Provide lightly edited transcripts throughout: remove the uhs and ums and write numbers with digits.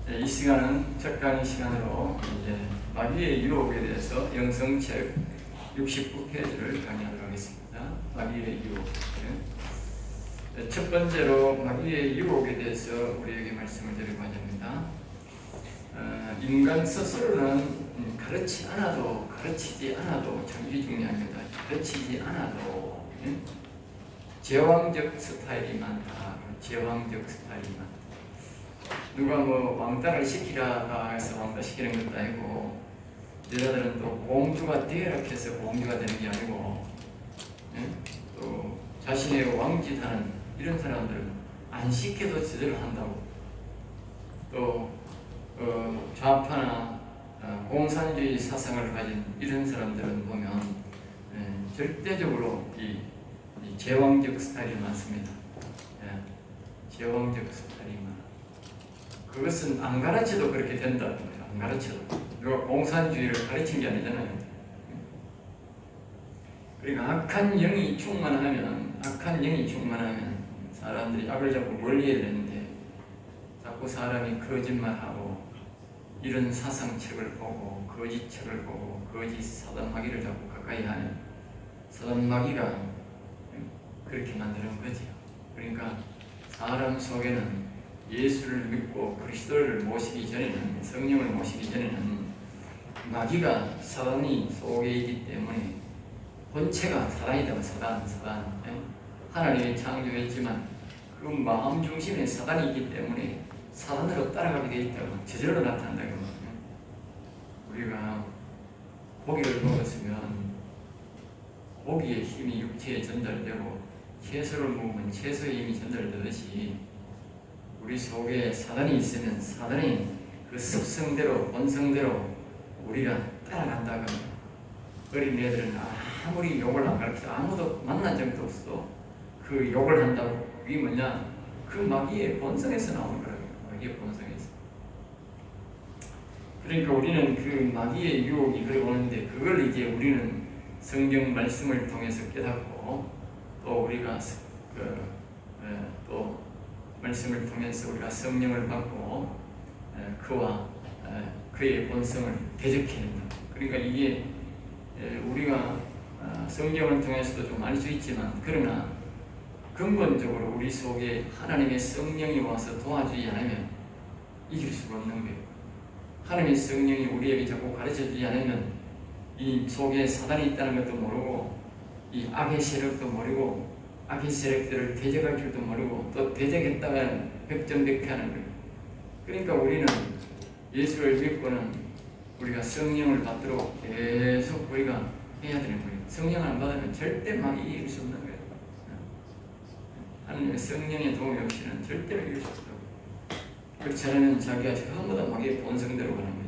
이 시간은 첫 강의 시간으로 이제 마귀의 유혹에 대해서 영성책 69페이지를 강의하도록 하겠습니다. 마귀의 유혹. 첫 번째로 마귀의 유혹에 대해서 우리에게 말씀을 드리고자 합니다. 인간 스스로는 가르치지 않아도 정말 중요합니다. 가르치지 않아도 제왕적 스타일이 많다. 제왕적 스타일이 많다. 누가 뭐 왕따를 시키라 해서 왕따 시키는 것도 아니고, 여자들은 또 공주가 되라 해서 공주가 되는 게 아니고, 또 자신의 왕짓하는 이런 사람들은 안 시켜도 제대로 한다고. 또 좌파나 공산주의 사상을 가진 이런 사람들은 보면 절대적으로 이 제왕적 스타일이 많습니다. 제왕적 스타일이 많아. 그것은 안 가르쳐도 그렇게 된다는 거예요. 안 가르쳐도. 누가 공산주의를 가르친 게 아니잖아요. 그러니까 악한 영이 충만하면 사람들이 악을 자꾸 멀리해야 되는데, 자꾸 사람이 거짓말하고 이런 사상책을 보고 거짓책을 보고 거짓 사단마귀를 자꾸 가까이 하는 사단마귀가 그렇게 만드는 거죠. 그러니까 사람 속에는 예수를 믿고 그리스도를 모시기 전에는, 성령을 모시기 전에는 마귀가, 사단이 속에 있기 때문에, 본체가 사단이다. 사단. 하나님이 창조했지만 그 마음 중심에 사단이 있기 때문에 사단으로 따라가게 되어 있다고, 저절로 나타난다고. 우리가 고기를 먹었으면 고기의 힘이 육체에 전달되고, 채소를 먹으면 채소의 힘이 전달되듯이 우리 속에 사단이 있으면 사단이 그 습성대로, 본성대로 우리가 따라간다고. 어린애들은 아무리 욕을 안 가르쳐, 아무도 만난 적도 없어. 그 욕을 한다고. 그게 뭐냐? 그 마귀의 본성에서 나오는 거라고. 마귀의 본성에서. 그러니까 우리는 그 마귀의 유혹이 그래 오는데, 그걸 이제 우리는 성경 말씀을 통해서 깨닫고, 또 우리가 또 말씀을 통해서 우리가 성령을 받고 그와 그의 본성을 대적해야 된다. 그러니까 이게 우리가 성경을 통해서도 좀 알 수 있지만, 그러나 근본적으로 우리 속에 하나님의 성령이 와서 도와주지 않으면 이길 수가 없는 거예요. 하나님의 성령이 우리에게 자꾸 가르쳐주지 않으면 이 속에 사단이 있다는 것도 모르고, 이 악의 세력도 모르고, 악의 세력들을 대적할 줄도 모르고, 또 대적했다가 백전백패 하는 거예요. 그러니까 우리는 예수를 믿고는 우리가 성령을 받도록 계속 우리가 해야 되는 거예요. 성령을 안 받으면 절대 마귀 이길 수 없는 거예요. 하나님의 성령의 도움 없이는 절대로 이길 수 없다고. 그렇지 않으면 자기가 전부 다 마귀의 본성대로 가는 거예요.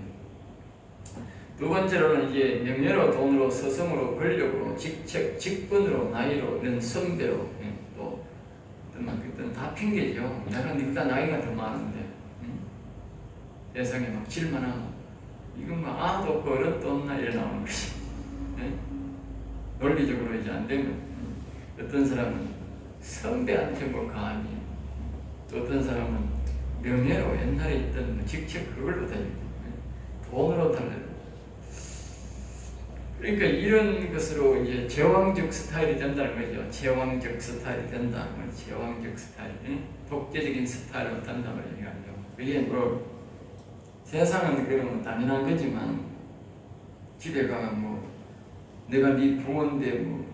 두 번째로는 이제 명예로, 돈으로, 서성으로, 권력으로, 직책, 직분으로, 나이로, 이런 선배로, 또 어떤 다 핑계죠. 내가 니보다 나이가 더 많은데, 세상에 막 질만하고, 이건 막 아도 없고 어른도 없나 이래 나오는 것이. 논리적으로 이제 안 되면, 어떤 사람은 선배한테 뭐 감히, 또 어떤 사람은 명예로, 옛날에 있던 직책 그걸로 달리고, 돈으로 달리고. 그러니까 이런 것으로 이제 제왕적 스타일이 된다는 거죠. 제왕적 스타일이 된다. 제왕적 스타일, 독재적인 스타일로 된다고 얘기하죠. 그게 뭐 세상은 그러면 당연한 거지만, 집에 가면 뭐 내가 네 부모인데 뭐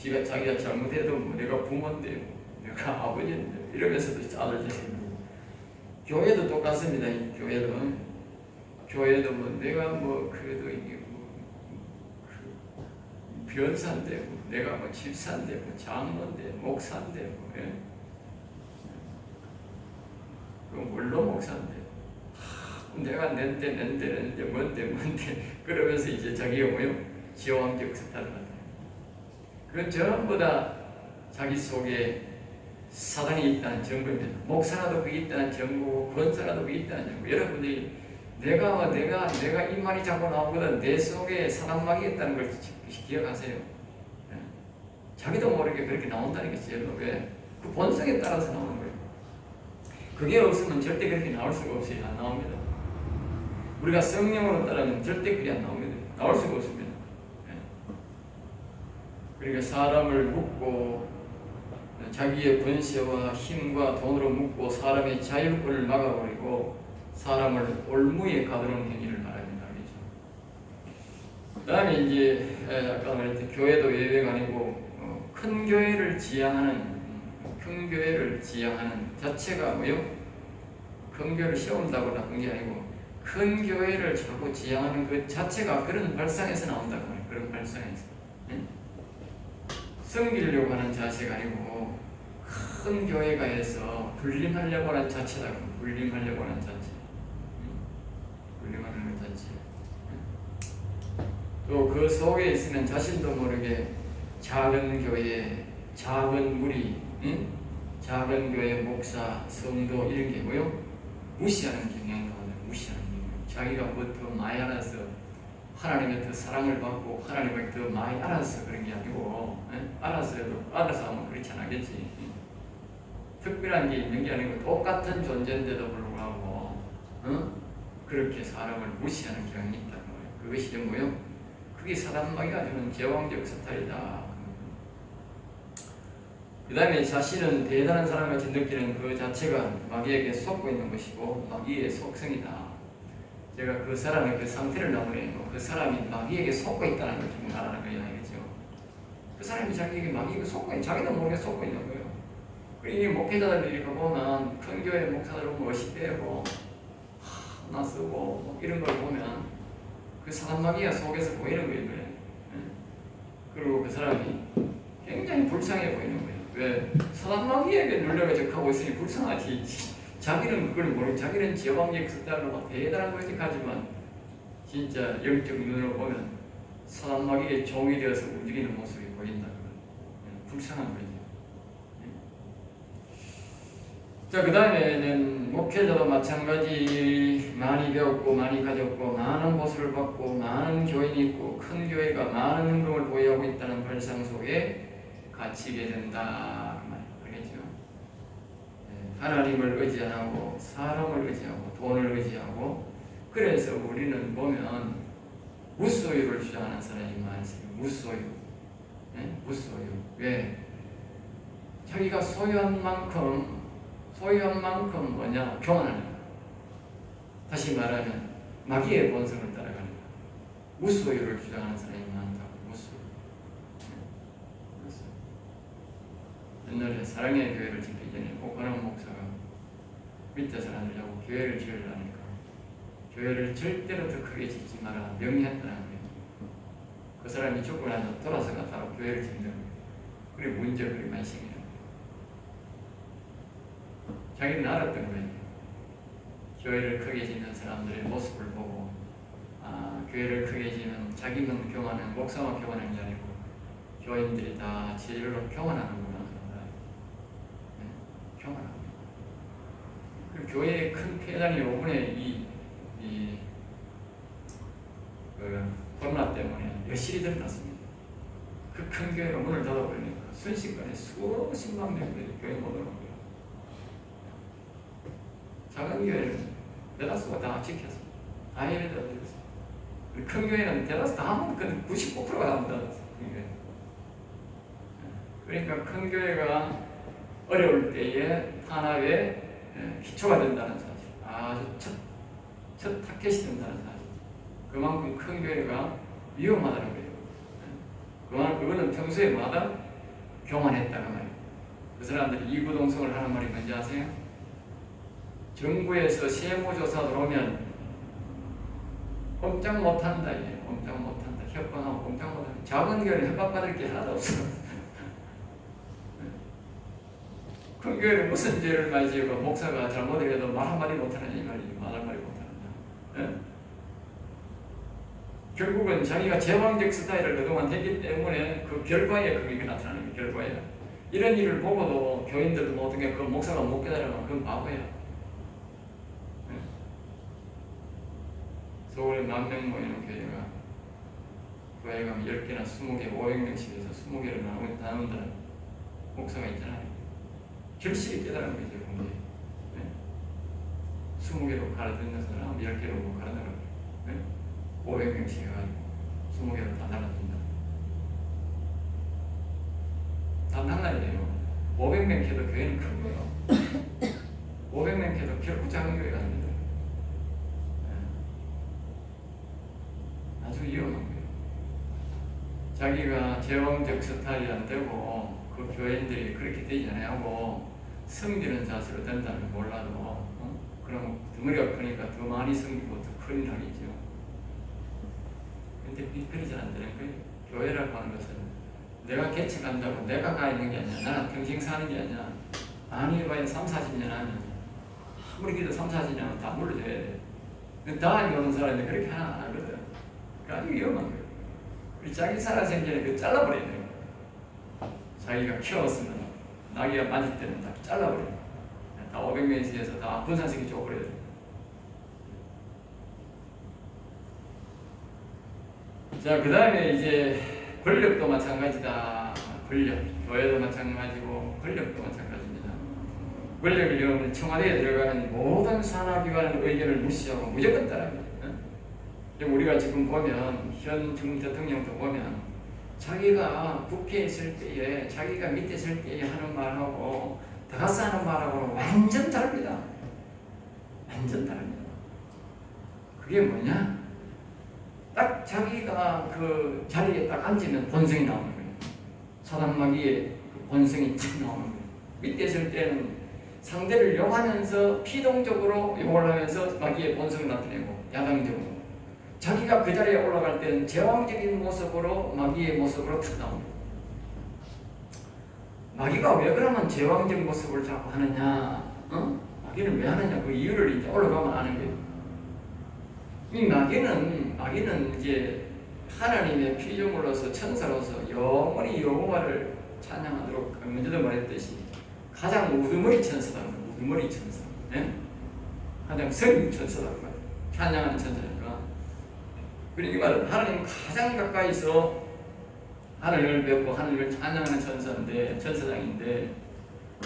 자기가 잘못해도 뭐 내가 부모인데 뭐 내가 아버지인데 이러면서도 아들 자식. 교회도 똑같습니다. 교회도 뭐 내가 뭐 그래도 이게 뭐 변사인데 뭐 내가 뭐 집사인데 뭐 장로인데 목사인데 뭐 그럼 뭘로 목사인데 내가 낸데 뭔데 그러면서 이제 자기가 뭐요? 제왕적 스타일을 갖다. 그건 전부 다 자기 속에 사단이 있다는 증거입니다. 목사라도 그게 있다는 증거고, 권사라도 그게 있다는 증거. 여러분들이 내가 이 말이 자꾸 나오거든. 내 속에 사단마귀가 있다는 걸 기억하세요. 자기도 모르게 그렇게 나온다는 것이죠. 왜? 그 본성에 따라서 나오는 거예요. 그게 없으면 절대 그렇게 나올 수가 없어요. 안 나옵니다. 우리가 성령으로 따르면 절대 그게 안 나옵니다. 나올 수가 없습니다. 그러니까 사람을 묶고 자기의 권세와 힘과 돈으로 묶고 사람의 자율권을 막아버리고 사람을 올무에 가두는 행위를 말합니다. 그 다음에 이제 아까 말했듯이 교회도 예외가 아니고 큰 교회를 지향하는 자체가 뭐요? 큰 교회를 세운다고 나쁜 게 아니고 큰 교회를 자꾸 지향하는 그 자체가 그런 발상에서 나온다고 말해요. 그런 발상에서 섬기려고 하는 자세가 아니고 큰 교회가 해서 군림하려고 하는 자체다. 군림하려고 하는 자체. 군림하는 자체. 또 그 속에 있으면 자신도 모르게 작은 교회, 작은 무리, 작은 교회 목사, 성도 이런 게 뭐요? 무시하는 경향이 나오는 무시하는 경향. 자기가 뭐 더 많이 알아서 하나님의 더 사랑을 받고 하나님을 더 많이 알아서 그런 게 아니고 알아서 하면 그렇지 않겠지. 특별한 게 있는 게 아니고 똑같은 존재인데도 불구하고 그렇게 사람을 무시하는 경향이 있다는 거예요. 그것이 뭐요? 그게 사단마귀가 주는 제왕적 스타일이다. 그 다음에 자신은 대단한 사람같이 느끼는 그 자체가 마귀에게 속고 있는 것이고 마귀의 속성이다. 제가 그 사람의 그 상태를 나오네요. 그 사람이 마귀에게 속고 있다는 걸 지금 말하는 거예요. 알겠죠? 그 사람이 자기에게 마귀에게 속고 있는, 자기도 모르게 속고 있는 거예요. 이 목회자들이 보면 큰 교회 목사들은 멋있대고 나 쓰고 뭐 이런 걸 보면 그 사단마귀가 속에서 보이는 거예요. 그리고 그 사람이 굉장히 불쌍해 보이는 거예요. 왜? 사단마귀에게 눌려가 적하고 있으니 불쌍하지. 자기는 그걸 모르고 자기는 제왕적 스타일로 막 대단한 거지 하지만 진짜 영적 눈으로 보면 사단마귀의 종이 되어서 움직이는 모습이 보인다. 불쌍한 거죠. 자, 그 다음에는 목회자도 마찬가지. 많이 배웠고 많이 가졌고 많은 보수를 받고 많은 교인이 있고 큰 교회가 많은 흥금을 보유하고 있다는 발상 속에 갇히게 된다. 알겠죠? 하나님을 의지 안 하고 사람을 의지하고 돈을 의지하고 그래서 우리는 보면 무소유를 주장하는 사람이 많습니다. 무소유. 무소유. 왜? 자기가 소유한 만큼 뭐냐? 교만하는 거야. 다시 말하면 마귀의 본성을 따라가는 거야. 무소유를 주장하는 사람이 많다고. 무소유. 옛날에 사랑의 교회를 짓기 전에 오건원 목사가 밑에 사람들하고 교회를 지으려니까 교회를 절대로 더 크게 짓지 마라 명령했다는 거예요. 그 사람이 죽고 나서 돌아서 갔다가 교회를 짓는 거예요. 그리고 문제가 그리 많이 생겨요. 자기는 알았던 거예요. 교회를 크게 짓는 사람들의 모습을 보고 교회를 크게 짓는 자기는 교만한 목사만 교만한 게 아니고 교인들이 다 제일로 교만하는구나. 교만합니다. 그 교회의 큰 폐단이 요번에 코로나 때문에 여실히 드러났습니다. 그 큰 교회가 문을 닫아버리니까 순식간에 수십만 명들이 교회 못 오는 거예요. 작은 교회는 대다수가 다 지켰어. 다 예배도 드렸어. 큰 교회는 대다수 다 하면 99%가 다 한다. 그러니까 큰 교회가 어려울 때에 탄압의 기초가 된다는 사실. 아주 첫 타켓이 된다는 사실. 그만큼 큰 교회가 위험하다는 거예요. 그거는 평소에마다 교만했다는 말이에요. 그 사람들이 이구동성을 하는 말이 뭔지 아세요? 정부에서 세무조사 들어오면 꼼짝 못한다. 꼼짝 못한다. 협박하고 꼼짝 못한다. 작은 교회는 협박받을 게 하나도 없어. 큰 교회는 무슨 죄를 많이 지고 목사가 잘못을 해도 말 한마디 못하는 이 말이지. 말 한마디 못하는 결국은 자기가 제왕적 스타일을 그동안 했기 때문에 그 결과에 그게 나타나는 거예요. 결과에. 이런 일을 보고도 교인들도 모든 게 그 목사가 못 깨달으면 그건 바보야. 서울에 10,000명 모이는 교회가 10개나 20개, 500명씩 해서 20개를 나눈다는 목사가 있잖아요. 결실이 깨달은 거죠. 20개로 갈아듣는 사람 10개로 못 갈아들어. 500명씩 해가지고 20개로 다 날라준다. 다 날라야 돼요. 500명 해도 교회는 큰 거예요. 500명 해도 결코 작은 교회가 아닙니다. 아주 위험한 거예요. 자기가 제왕적 스타일이 안 되고 그 교인들이 그렇게 되지 않냐고 섬기는 자세로 된다면 몰라도 그럼 덩어리가 크니까 더 많이 섬기고 더 큰일 나겠죠. 근데 그리 잘 안 되는 거예요. 교회라고 하는 것은 내가 개척한다고 내가 가 있는 게 아니야. 나는 평생 사는 게 아니야. 많이 해봐야 3, 40년 하면 아무리 기도 3, 40년 하면 다 물러줘야 돼. 다음에 오는 사람이 그렇게 하나 안 하거든. 아주 위험한 거예요. 우리 자기 살아생 전에 그 잘라버려야 돼요. 자기가 키웠으면 나귀가 맞을 때는 다 잘라버려요. 다 500명에서 해서 다 분산시켜 줘버려야 돼요. 자, 그 다음에 이제 권력도 마찬가지다. 권력, 교회도 마찬가지고 권력도 마찬가지입니다. 권력을 이용하면 청와대에 들어가는 모든 산하기관의 의견을 무시하고 무조건 따라합니다. 우리가 지금 보면 현 중국 대통령도 보면 자기가 국회에 있을 때에 자기가 밑에 있을 때에 하는 말하고 다가서 하는 말하고는 완전 다릅니다. 완전 다릅니다. 그게 뭐냐? 딱 자기가 그 자리에 딱 앉으면 본성이 나오는 거예요. 사단마귀의 그 본성이 탁 나오는 거예요. 밑에 있을 때는 상대를 욕하면서 피동적으로 욕을 하면서 마귀의 본성을 나타내고 야당적으로 자기가 그 자리에 올라갈 때는 제왕적인 모습으로 마귀의 모습으로 탁 나옵니다. 마귀가 왜 그러면 제왕적인 모습을 자꾸 하느냐? 마귀는 왜 하느냐? 그 이유를 이제 올라가면 아는 거예요. 이 마귀는 이제 하나님의 피조물로서 천사로서 영원히 여호와를 찬양하도록 먼저도 말했듯이 가장 우두머리 천사다. 우두머리 천사. 네? 가장 성 천사다. 찬양하는 천사니까. 그러니까 하나님 가장 가까이서 하늘을 뵙고 하늘을 찬양하는 천사인데 천사장인데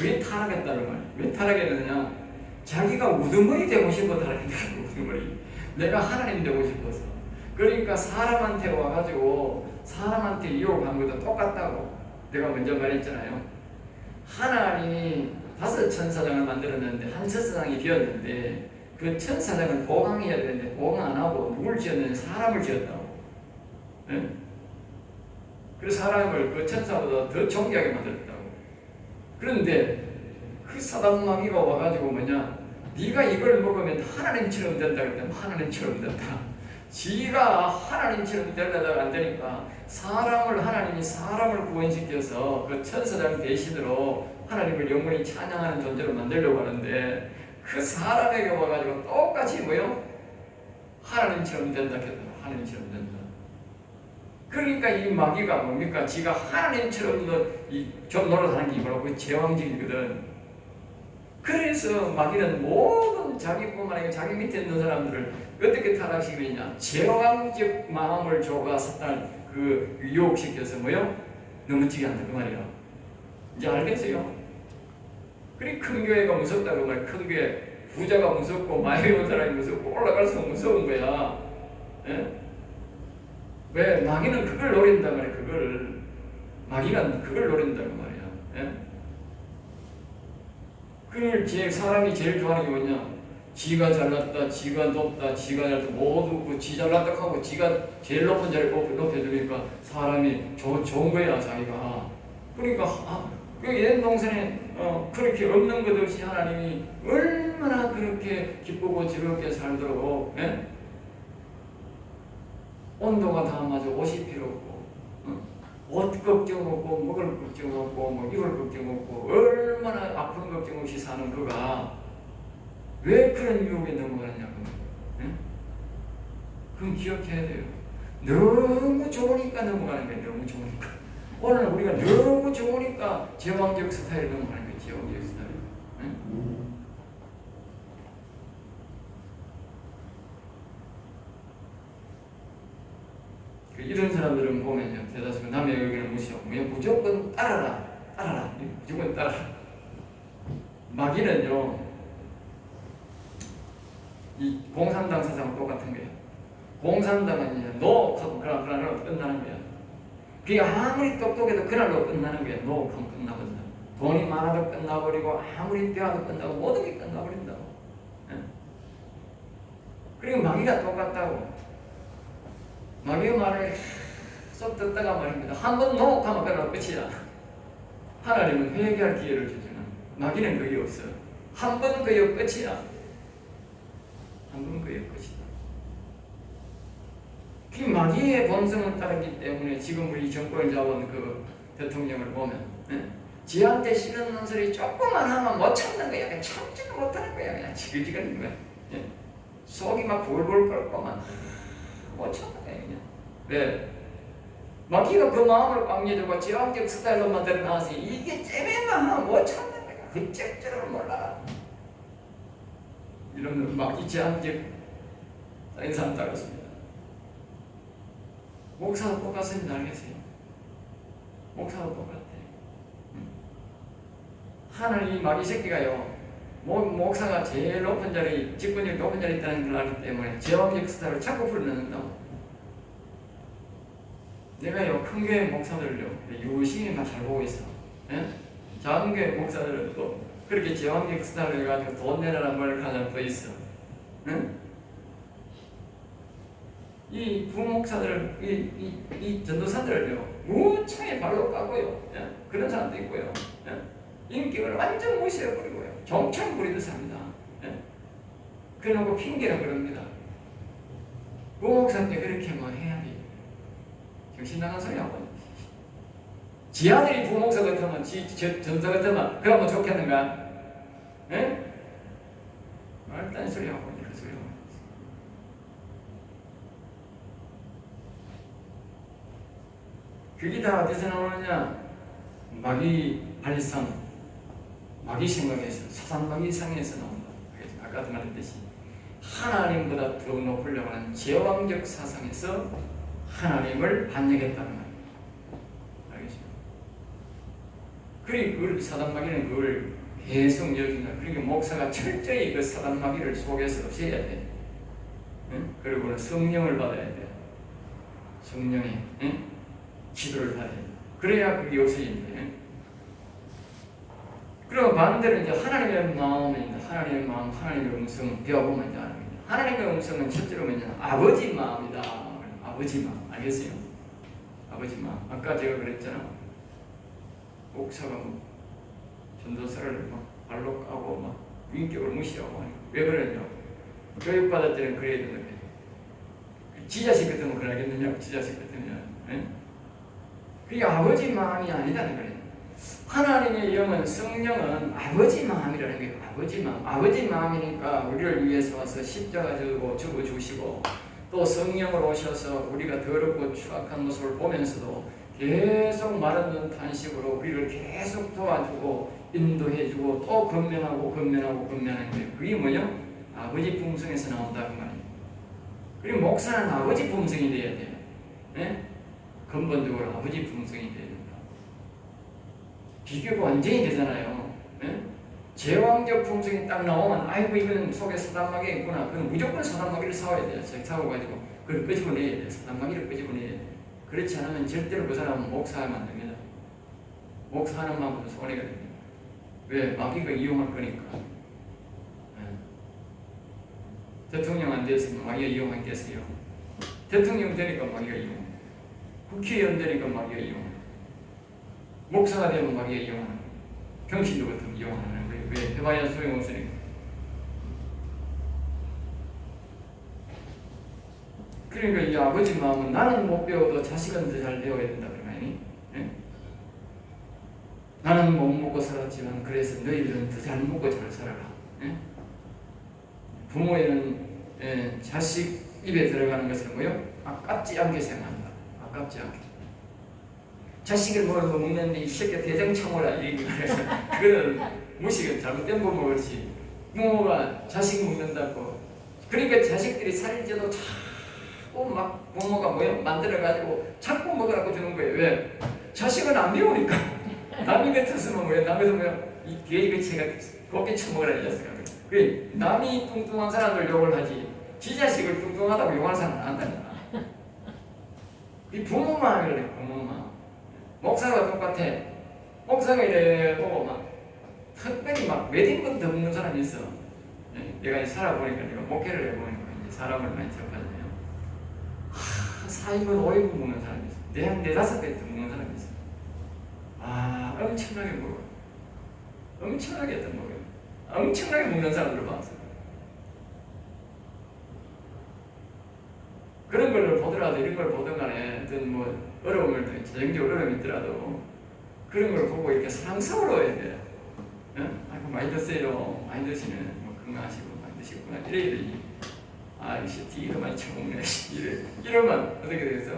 왜 타락했다는 말이에요? 왜 타락했느냐? 자기가 우두머리 되고 싶어 타락했다고. 우두머리. 내가 하나님 되고 싶어서. 그러니까 사람한테 와가지고 사람한테 유혹한 것도 똑같다고 내가 먼저 말했잖아요. 하나님이 5 천사장을 만들었는데 한 천사장이 비었는데 그 천사장을 보강해야 되는데 보강 안 하고 누굴 지었느냐? 사람을 지었다고. 네? 그래서 사람을 그 천사보다 더 존귀하게 만들었다고. 그런데 그 사단마귀가 와가지고 뭐냐? 네가 이걸 먹으면 하나님처럼 된다 그랬더니 하나님처럼 된다. 지가 하나님처럼 되려다가 안 되니까 하나님이 사람을 구원시켜서 그 천사장 대신으로 하나님을 영원히 찬양하는 존재로 만들려고 하는데 그 사람에게 와가지고 똑같이 뭐요? 하나님처럼 된다 했다. 하나님처럼 된다. 그러니까 이 마귀가 뭡니까? 지가 하나님처럼 좀 노릇하는 게 뭐라고? 그 제왕적이거든. 그래서 마귀는 모든 자기뿐만 아니라 자기 밑에 있는 사람들을 어떻게 타락시키느냐? 제왕적 마음을 줘가 사탄을 그 유혹시켜서 뭐요? 넘어지게 한다 그 말이야. 이제 알겠어요? 그리 큰 교회가 무섭다 그 말. 큰 교회 부자가 무섭고 많이 온 사람이 무섭고 올라갈수록 무서운 거야. 예? 왜? 마귀는 그걸 노린다 말이야. 그걸 마귀는 그걸 노린다고 말이야. 예? 그걸 사람이 제일 좋아하는 게 뭐냐? 지가 잘났다, 지가 높다, 지가 잘났다, 모두 그 지 잘났다 하고 지가 제일 높은 자리에 높여주니까 사람이 좋은 거야 자기가. 그러니까 그 옛 동생에 그렇게 없는 것 없이 하나님이 얼마나 그렇게 기쁘고 즐겁게 살도록. 예? 온도가 다 맞아. 옷이 필요 없고 옷 걱정 없고 먹을 걱정 없고 뭐 입을 걱정 없고 얼마나 아픈 걱정 없이 사는 그가 왜 그런 유혹에 넘어가느냐고. 예? 그건 기억해야 돼요. 너무 좋으니까 넘어가는 거예요. 너무 좋으니까. 오늘 우리가 너무 좋으니까 제왕적 스타일을 넘어가는 거예요. 제왕적 스타일. 예? 이런 사람들은 보면요, 대다수 남의 의견을 무시하고 무조건 따라라, 무조건 따라라. 마귀는요, 이 공산당 사상은 똑같은 거야. 공산당은 이제 노하고 그날로 끝나는 거야. 그게 아무리 똑똑해도 그날로 끝나는 거야. 노하고 끝나버린다. 돈이 많아도 끝나버리고 아무리 대화도 끝나고 모든 게 끝나버린다고. 예? 그리고 마귀가 똑같다고. 마귀의 말을 쏙 듣다가 말입니다. 한번 노하면 그날로 끝이야. 하나님은 회개할 기회를 주지만 마귀는 그게 없어. 한 번 그게 끝이야. 한 번 그게 끝이다. 그 마귀의 본성을 따르기 때문에 지금 우리 정권을 잡은 그 대통령을 보면 지한테 싫은 소리 조금만 하면 못 참는 거야. 그냥 참지도 못하는 거야. 그냥 지글지글인 거야. 속이 막 볼볼 끓고만 못 참는 거야. 그냥. 왜? 마귀가 그 마음을 꽉내주고 지향적 스타일로 만들어 놨으니 이게 째매만 하면 못 참는 거야. 어쩔 줄을 몰라. 이런 마귀 지향적 인상 따랐습니다. 목사도 똑같습니다. 알겠어요? 목사도 똑같아. 하나님 마귀 새끼가요. 목사가 제일 높은 자리, 직분이 높은 자리에 있다는 걸 알기 때문에 제왕적 스타일을 자꾸 풀어넣는다고. 내가요 큰 교회 목사들을요 유심히 잘 보고 있어. 예? 작은 교회 목사들은 또 그렇게 제왕적 스타일을 해가지고 돈 내라는 말을 하는 사람도 있어. 예? 이 부목사들, 이 전도사들을요 무창에 발로 까고요. 예? 그런 사람도 있고요. 예? 인격을 완전 무시해버리고요. 정창 부리듯 합니다. 예? 그러고 핑계라 그럽니다. 부목사한테 그렇게 뭐 해야 돼. 정신 나간 소리 하고. 지 아들이 부목사 같으면, 전사 같으면, 그러면 좋겠는가? 예? 말도 안 소리 하고, 이런 소리 하고. 그게 다 어디서 나오느냐? 마귀 발상, 마귀 생각에서, 사상마귀 상에서 나온다. 아까도 말했듯이 하나님보다 더 높으려고 하는 제왕적 사상에서 하나님을 반역했다는 말이에요. 알겠습니까? 그리고 그 사단마귀는 그걸 계속 여긴다. 그러니까 목사가 철저히 그 사단마귀를 속에서 없애야 돼. 응? 그리고는 성령을 받아야 돼. 성령의 기도를 받아야 돼. 그래야 그게 없어진다. 그리고 반대로 이제 하나님의 마음입니다. 하나님의 마음, 하나님의 음성 배워보면 이제 아닙니다. 하나님의 음성은 첫째로 뭐냐? 아버지 마음이다. 아버지 마음. 알겠어요? 아버지 마음. 아까 제가 그랬잖아. 목사가 전도사를 막 발로 까고 막 인격을 무시하고 하니까. 왜 그러냐? 교육받을 때는 그래야 되는데. 지자식 같으면 그러겠느냐고, 지자식 같으면. 그게 아버지 마음이 아니다는 거예요. 하나님의 영은, 성령은 아버지 마음이라는 거예요. 아버지 마음. 아버지 마음이니까 우리를 위해서 와서 십자가 지고 죽어주시고 또 성령을 오셔서 우리가 더럽고 추악한 모습을 보면서도 계속 마른 눈 탄식으로 우리를 계속 도와주고 인도해주고 또 건면하고 건면하는 거예요. 그게 뭐냐? 아버지 품성에서 나온다 그 말이에요. 그리고 목사는 아버지 품성이 돼야 돼요. 네? 근본적으로 아버지 품성이 돼야 된다. 비교가 완전히 되잖아요. 네? 제왕적 품성이 딱 나오면 아이고 이거는 속에 사단마귀가 있구나. 그럼 무조건 사단마귀를 사와야 돼요. 사고가지고 그걸 끄집어내야 돼요. 사단마귀를 끄집어내야 돼요. 그렇지 않으면 절대로 그 사람은 목사하면 안 됩니다. 목사하는 마음으로 손해가 됩니다. 왜? 마귀가 이용할 거니까. 대통령 안 됐으면 마귀가 이용하겠어요. 대통령 되니까 마귀가 이용. 국회의원 되니까 마귀가 이용. 목사가 되면 마귀가 이용하는. 경신도 같은 이용하는 거예요. 왜? 해봐야 소용없으니까. 그러니까 이 아버지 마음은 나는 못 배워도 자식은 더 잘 배워야 된다 그러니. 예? 나는 못 먹고 살았지만 그래서 너희들은 더 잘 먹고 잘 살아라. 예? 부모에는 자식 입에 들어가는 것을 뭐요? 아깝지 않게 생각한다. 아깝지 않게. 자식을 먹는데 이 새끼 대장청어라 이렇게 말해서 그거는 무식은 잘못된 부모지. 부모가 자식 먹는다고. 그러니까 자식들이 살이 쪄도 자꾸 막 부모가 뭐요? 만들어가지고 자꾸 먹으라고 주는 거예요. 왜? 자식은 안 배우니까. 남이 같았으면 뭐요? 남에서 뭐요? 이 뒤에 이거 제가 곱게 쳐먹으라 이랬어요. 그래, 남이 뚱뚱한 사람들 욕을 하지 지 자식을 뚱뚱하다고 욕하는 사람은 안 한다니까. 이 부모 마음이래. 부모 마음. 목사가 똑같아. 목사가 이래 보고 막 특별히 막 웨딩부터 먹는 사람이 있어. 내가 살아보니까 내가 목회를 해보니까 이제 사람을 많이 접하잖아요. 4인분 5인분 먹는 사람이 있어. 한 4-5배 더 먹는 사람이 있어. 아, 엄청나게 먹어. 엄청나게 더 먹어요. 엄청나게 먹는 사람들을 봤어. 그런 걸 보더라도, 이런 걸 보든 간에 어떤 뭐 어려움을, 재정적 어려움이 있더라도 그런 걸 보고 이렇게 사랑스러워야 돼. 아이고, 많이 드세요. 많이 드시면 뭐 건강하시고 많이 드시구나. 이래야 되지. 아, 이 새끼 이거 많이 처먹네. 이러면 어떻게 되겠어?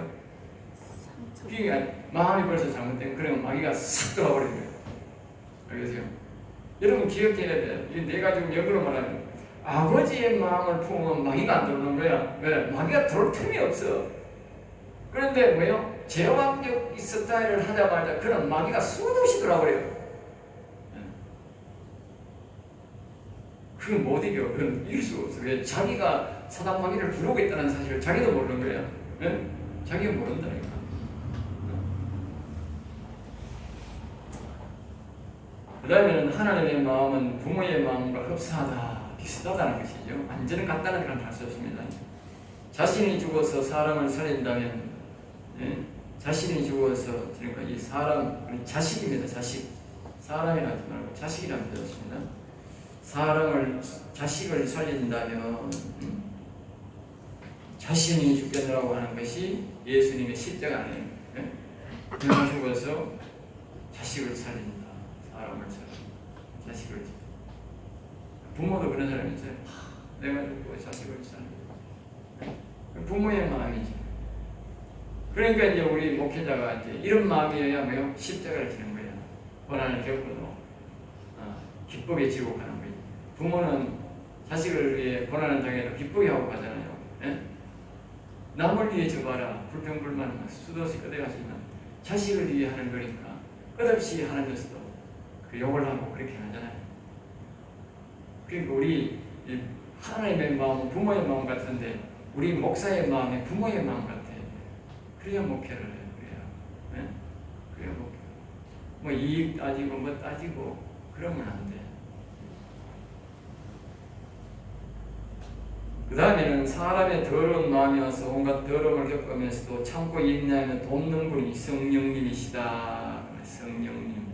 그러니까 마음이 벌써 잘못된, 그러면 마귀가 싹 들어와버린 거예요. 알겠어요? 여러분 기억해야 돼. 내가 좀 역으로 말하면 아버지의 마음을 품으면 마귀가 안 들어오는 거야. 왜? 마귀가 들어올 틈이 없어. 그런데 뭐요? 제왕적 스타일을 하자마자 그런 마귀가 수도 없이 들어와버려요. 그건 못 이겨. 그건 이길 수가 없어. 왜? 자기가 사단 마귀를 부르고 있다는 사실을 자기도 모르는 거야. 네? 자기가 모른다니까. 그 다음에는 하나님의 마음은 부모의 마음과 흡사하다, 비슷하다는 것이죠. 완전히 같다는 건 할 수 없습니다. 자신이 죽어서 사람을 살린다면, 자신이 죽어서, 그러니까 이 사람, 자식입니다. 자식. 사람이라 하지 말고 자식이라고 되었습니다. 자식을 살린다면, 자신이 죽겠느라고 하는 것이 예수님의 십자가 아니에요. 그가 죽어서 자식을 살린다. 사람을 살린다. 자식을. 부모도 그런 사람이 있어요. 내가 죽고 자식을 살린다. 부모의 마음이지. 그러니까 이제 우리 목회자가 이제 이런 마음이어야 뭐요? 십자가를 지는 거예요. 고난을 겪고도 기쁘게 지고 가는 거예요. 부모는 자식을 위해 고난을 당해도 기쁘게 하고 가잖아요. 예? 남을 위해 져봐라. 불평불만 수도 없이 끄덕하지만 자식을 위해 하는 거니까 끝없이 하나님께서도 그 욕을 하고 그렇게 하잖아요. 그러니까 우리 하나님의 마음은 부모의 마음 같은데 우리 목사의 마음이 부모의 마음 같아. 그래야 목회를 해요. 그래야. 네? 그래야 목회. 뭐 이익 따지고 뭐 따지고 그러면 안 돼. 그 다음에는 사람의 더러운 마음이 와서 온갖 더러움을 겪으면서도 참고 인내하며 돕는 분이 성령님이시다. 성령님.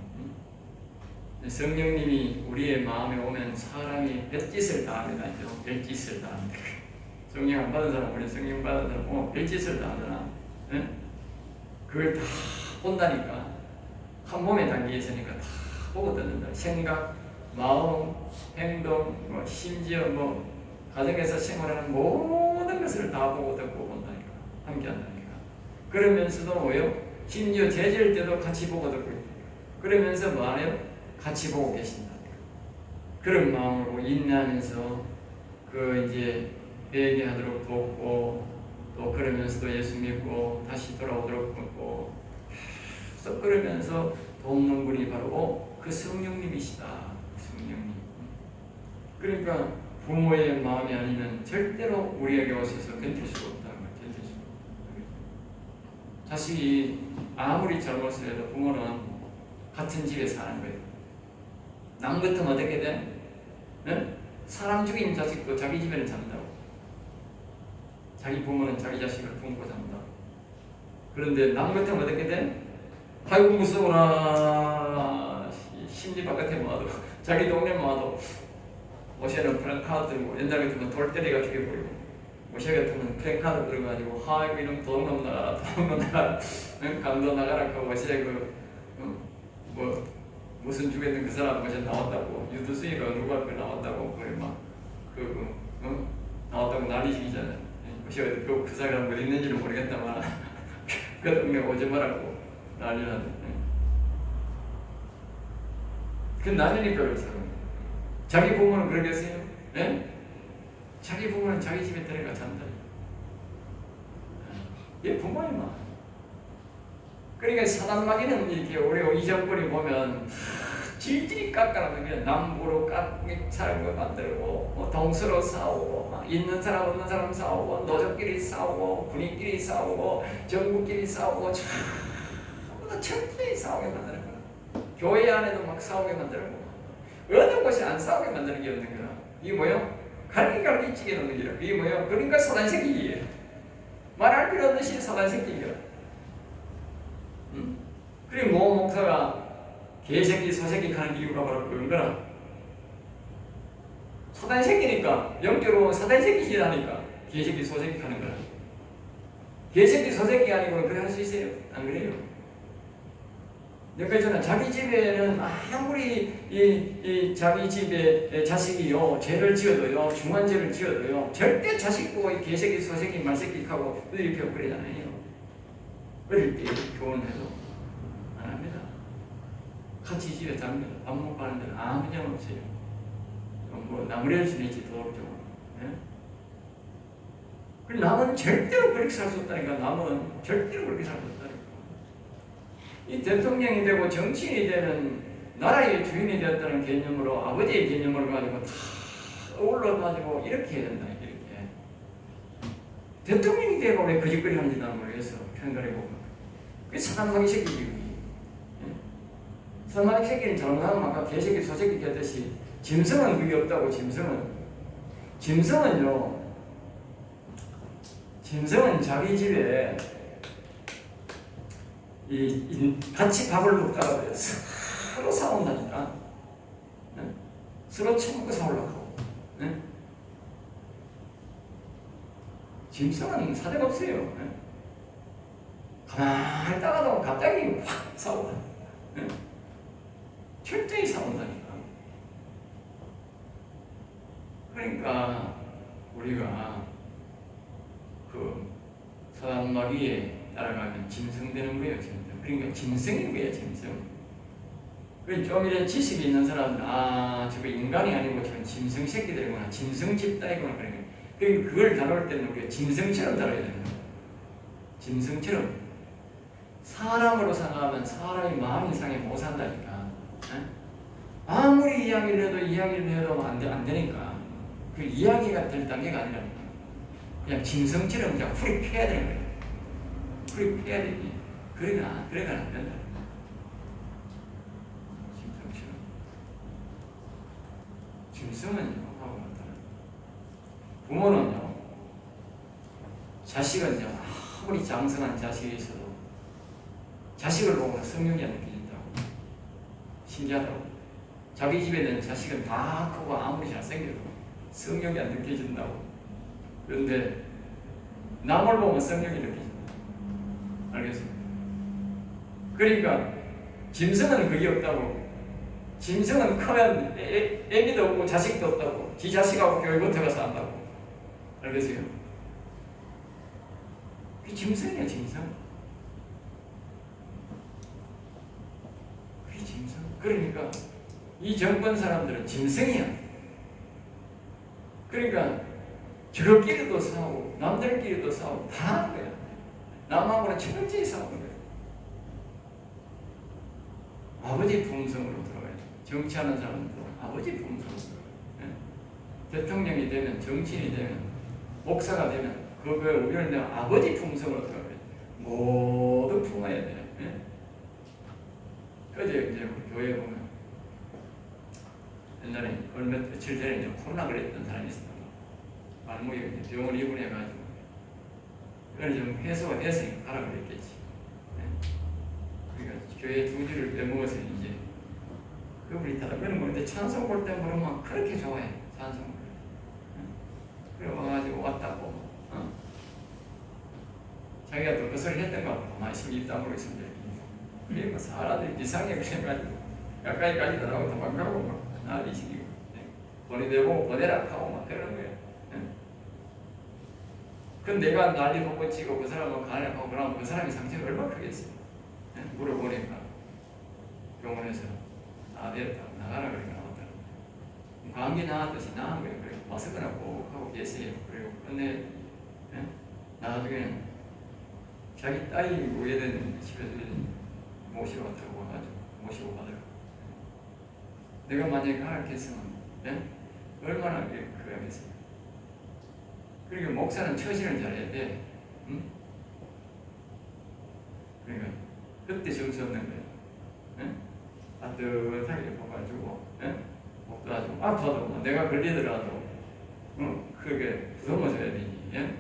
성령님이 우리의 마음에 오면 사람이 뱃짓을 다 합니다. 뱃짓을 다 합니다. 성령 안 받은 사람, 우리 성령 받은 사람, 뱃짓을 다 하잖아. 네? 그걸 다 본다니까. 한 몸에 담겨 있으니까 다 보고 듣는다. 생각, 마음, 행동, 심지어 가정에서 생활하는 모든 것을 다 보고 듣고 본다니까. 함께 한다니까. 그러면서도 뭐요? 심지어 제질 때도 같이 보고 듣고 있다. 그러면서 뭐하네요? 같이 보고 계신다. 그런 마음으로 인내하면서 이제 회개하도록 돕고 또 그러면서도 예수 믿고 다시 돌아오도록 돕고 또 그러면서 돕는 분이 바로 그 성령님이시다. 성령님. 그러니까 부모의 마음이 아니면 절대로 우리에게 오셔서 견딜 수가 없다는 거예요. 견딜 수가 없다. 자식이 아무리 잘못을 해도 부모는 같은 집에 사는 거예요. 남 같으면 어떻게 돼? 네? 사람 죽인 자식도 자기 집에는 잔다고. 자기 부모는 자기 자식을 품고 잔다. 그런데 남 같으면 어떻게 돼? 아이고 무서워라. 심리 바깥에 모아도 자기 동네 모아도 모시는 프랭카드 들고 옛날 같으면 돌때리가 죽여버리고 모시 같으면 프랭카드 들어가지고 아이고 이놈 돈 나가라 돈 나가라 강도 나가라 그 모시에 무슨 죽였는 그 사람 모시 나왔다고 유두수이가 누가 그 나왔다고 나왔다고 난리식이잖아요. 모시가 그 사람 어디 있는지는 모르겠다만 그 동네 오지 말라고 난리 나네. 그 난리니까 그렇죠. 자기 부모는 그러겠어요? 네? 자기 부모는 자기 집에 데려가 잔다. 얘 부모의 마음. 그러니까 사단마귀는 이렇게 우리 이전권이 보면 질질이 깎아놓으면 남부로 깎게 살고 만들고 뭐 동서로 싸우고 막 있는 사람 없는 사람 싸우고 노적끼리 싸우고 군인끼리 싸우고 정부끼리 싸우고 전부 다 철저히 싸우게 만드는 거야. 교회 안에도 막 싸우게 만들고 어느 곳이 안 싸우게 만드는 게 없는 거야. 이게 뭐요? 갈기 찌게 놓는 거야. 이게 뭐요? 그러니까 사단 새끼기예요. 말할 필요 없는 사단 새끼기야. 그리고 모 목사가 개새끼 소새끼 하는 이유가 바로 그런 거라. 사단 새끼니까 영적으로 사단 새끼시라니까 개새끼 소새끼 하는 거라. 개새끼 소새끼 아니고는 그래 할 수 있어요? 안 그래요? 그러니까 저는 자기 집에는 아무리 이 자기 집에 자식이요 죄를 지어도요 중환죄를 지어도요 절대 자식 보고 이 개새끼 소새끼 말새끼하고 이렇게 그러잖아요. 어릴 때 교훈해도 안 합니다. 같이 집에 잡니다. 밥 먹고 하는 데는 아무 장 없어요. 뭐 나무랄 수는 있지 도덕적으로. 예? 그리고 남은 절대로 그렇게 살 수 없다니까. 남은 절대로 그렇게 살 수 없다니까. 이 대통령이 되고 정치인이 되는 나라의 주인이 되었다는 개념으로 아버지의 개념을 가지고 다 어울러가지고 이렇게 해야 된다. 이렇게. 대통령이 되고 왜 거짓거리 하는지 나는 모르겠어. 편가리고. 그게 사단마귀 새끼지. 사단마귀 새끼는 잘못하면 아까 개새끼 소새끼 했듯이 짐승은 그게 없다고. 짐승은 자기 집에 같이 밥을 먹다가 서로 싸운다니까. 네? 서로 처먹고 싸우려고. 네? 짐승은 사대가 없어요. 네? 가만히 있다가도 갑자기 확 싸우고. 네? 철저히 싸운다니까. 그러니까 우리가 그 사단마귀에 따라가면 짐승 되는 거예요. 짐승. 그러니까 짐승인 거예요. 짐승. 좀 이런 지식이 있는 사람은 저거 인간이 아니고 저건 짐승 새끼들이구나. 짐승 집단이구나. 그러니까 그걸 다룰 때는 우리가 짐승처럼 다뤄야 되는 거예요. 짐승처럼. 사람으로 생각하면 사람이 마음이 상해 못 산다니까. 아무리 이야기를 해도 안 되니까. 그 이야기가 될 단계가 아니라 그냥 짐승처럼 그냥 풀이 패야 되는 거예요. 풀이 패야 되니. 그래가 안 된다. 짐승처럼. 짐승은 하고 나타나. 부모는요, 자식은요, 아무리 장성한 자식이 있어도 자식을 보고 성령이 안 느껴진다고. 신기하다고. 자기 집에 있는 자식은 다 크고 아무리 잘생겨도 성령이 안 느껴진다고. 그런데 남을 보면 성령이 느껴진다. 알겠습니까? 그러니까 짐승은 그게 없다고. 짐승은 크면 애기도 없고 자식도 없다고. 지 자식하고 교육부터 가서 한다고. 알겠어요? 그게 짐승이야. 짐승. 그게 짐승. 그러니까 이 정권 사람들은 짐승이야. 그러니까 저끼리도 싸우고 남들끼리도 싸우고 다 하는 거야. 남하고는 철저히 싸우는 거야. 아버지 품성으로 들어가야 돼. 정치하는 사람도 아버지 품성으로 들어가야 돼. 대통령이 되면, 정치인이 되면, 목사가 되면 그거에 우리는 내가 아버지 품성으로 들어가야 돼. 모두 품어야 돼. 어제 이제 우리 교회에 보면 옛날에 얼마 며칠 전에 이제 코로나 걸렸던 사람이 있었다고. 말무에 병원 입원해가지고 그건 좀 해소가 됐으니까 가라 그랬겠지. 그러니까 교회 두 줄을 빼먹어서 이제 그분이 다른 거는 모르는데 찬송 볼 때 모르면 그렇게 좋아해. 찬송. 그래 와가지고 왔다고. 자기가 또 그 소리 했던 거 같고 많이 입 다물고 있으면 그래 뭐 사람들이 이상하게 그래가지고 가까이까지 나가고 도망가고 막 난리 시키고 보내대고 보내라 하고 막 그러는 거야. 그럼 내가 난리 보고 치고 그 사람은 가라고 그러면 그 사람이 상처가 얼마나 크겠어요. 물어보니까 병원에서 됐다 나가라 그러니까 나왔다. 감기 나왔듯이 나은 거예요. 그래 마스크나 꼭 하고 계세요. 그리고 근데 나중에는 자기 딸이 우회된 집에서 모시고 왔다고 와가지고 모시고 가더라고. 내가 만약에 가르쳤으면 예? 얼마나 그러겠어요. 그러니까 목사는 처신을 잘해야 돼. 응? 그러니까 그때 점수 없는 거예요. 예? 따뜻하게 뽑아주고 예? 목도 아주 아파도 뭐 내가 걸리더라도 그게 부숴줘야 되지. 예?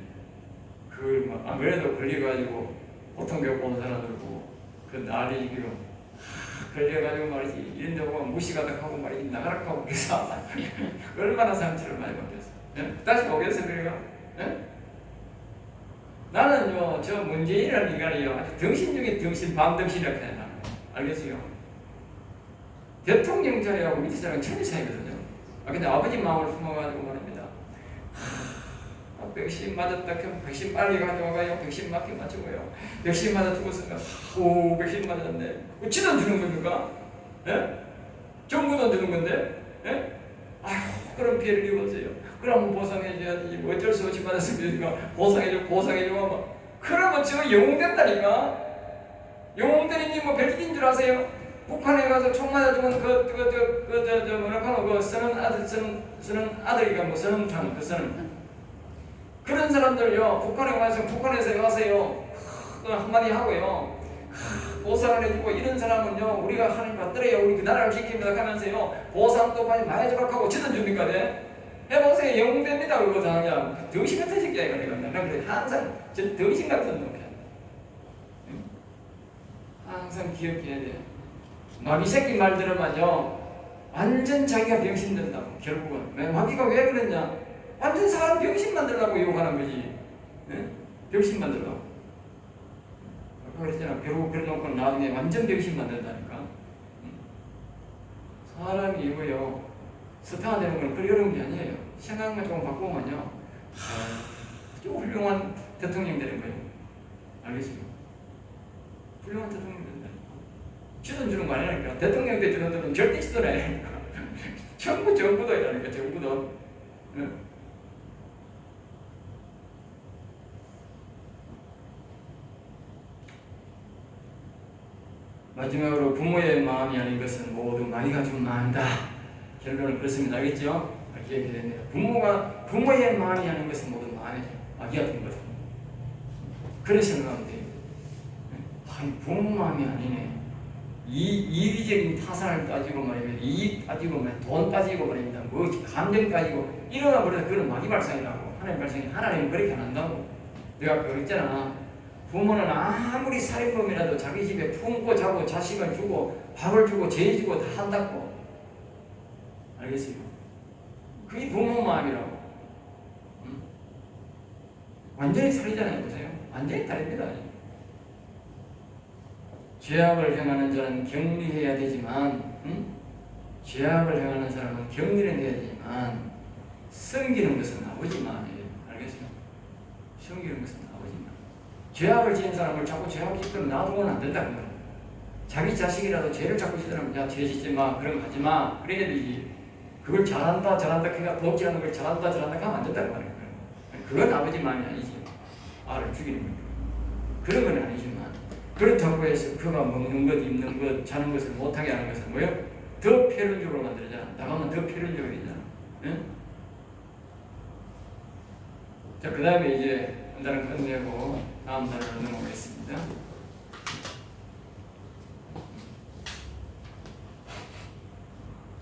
그걸 뭐 아무래도 걸려가지고 고통겪고 온 사람들 보고 그 날이 이기로 걸려가지고 말이지 이런 데 보면 무시가득하고 말이지 나가라 하고 그래서 얼마나 상처를 많이 받겠어. 예? 다시 오겠어 그래가? 예? 나는요 저 문재인이라는 인간이요 아주 덩신 중에 덩신 반덩신이라고 해야 되나 알겠어요? 대통령 자리하고 밑에 자리가 천지 차이거든요. 근데 아버지 마음을 품어가지고 말입니다. 백신 맞았다 하면 백신 빨리 가져와가요. 백신 맞게 맞추고요. 백신 맞아 죽었으니까 오 백신 맞았네. 지도 주는 겁니까? 예? 정부도 주는 건데? 예? 아휴 그런 피해를 입었어요. 그럼 보상해줘야지. 뭐 어쩔 수 없이 맞았으니까 보상해줘 하면 그러면 저 영웅된다니까. 영웅들이니 뭐 별짓인 줄 아세요? 북한에 가서 총 맞아 죽은 쓰는 아들이가 뭐 쓰는 쓰는 그런 사람들요 북한에 가서 북한에서 가세요 한마디 하고요 보상을 해주고 이런 사람은요 우리가 하나님 받들어요 우리 그 나라를 지킵니다 하면서요 보상도 많이 조각하고 지든 줍니까? 해보세요 영웅됩니다 그거 다 그냥 덩신 같은 새끼야 이거 나는 그래 항상 저 덩신 같은 놈이야. 항상 기억해야 돼. 마귀 새끼 말 들으면요 완전 자기가 병신 된다고. 결국은 마귀가 왜 그러냐 완전 사람 병신 만들라고 욕하는 거지. 네? 병신 만들라고. 그랬잖아. 결국 그래놓고 나중에 완전 병신 만든다니까. 사람이 이거요 스타가 되는 건 그리 어려운 게 아니에요. 생각만 조금 바꾸면요 아주 훌륭한 대통령 되는 거예요. 알겠습니까? 훌륭한 대통령 된다. 주는 주는 거 아니라니까. 대통령 때 주는 돈은 절대 쓰더라. 정부도 이라니까. 정부도. 마지막으로 부모의 마음이 아닌 것은 모두 마귀가 준 마음이다. 결론은 그렇습니다. 알겠죠? 기억해야 됩니다. 부모의 마음이 아닌 것은 모두 마귀가 준 거다. 그래서 생각하면 돼요. 아니 부모 마음이 아니네. 이기적인 타산을 따지고 말이면 이익 따지고 말이면 돈 따지고 말입니다. 뭐 감정 따지고 이러면 버려서 그건 마귀 발상이라고. 하나님 발상이 하나님은 그렇게 안 한다고. 내가 아까 그랬잖아. 부모는 아무리 살인범이라도 자기 집에 품고 자고 자식을 주고 밥을 주고 죄 주고 다 한다고. 알겠습니까? 그게 부모 마음이라고. 완전히 살리잖아요. 보세요. 완전히 다릅니다. 죄악을 행하는 자는 격리해야 되지만 죄악을 행하는 사람은 격리를 해야 되지만 섬기는 것은 아버지 마음이에요. 알겠어요? 섬기는 것은 아버지 마음. 죄악을 지은 사람을 자꾸 죄악 짓도록 놔두고는 안 된다. 그러면. 자기 자식이라도 죄를 자꾸 지더라면 야 죄 짓지 마. 그런 거 하지 마. 그래야 되지. 그걸 잘한다 그러니까 도끼라는 걸 잘한다 하면 안 된다고 말이에요. 그건 아버지 마음이 아니지. 아를 죽이는 거예요. 그런 건 아니지만 그렇다고 해서 그가 먹는 것, 입는 것, 자는 것을 못하게 하는 것은 뭐예요? 더 폐륜적으로 만들잖아. 나가면 더 폐륜적이잖아. 예? 자, 그 다음에 이제 한 달은 끝내고 다음 달로 넘어가겠습니다.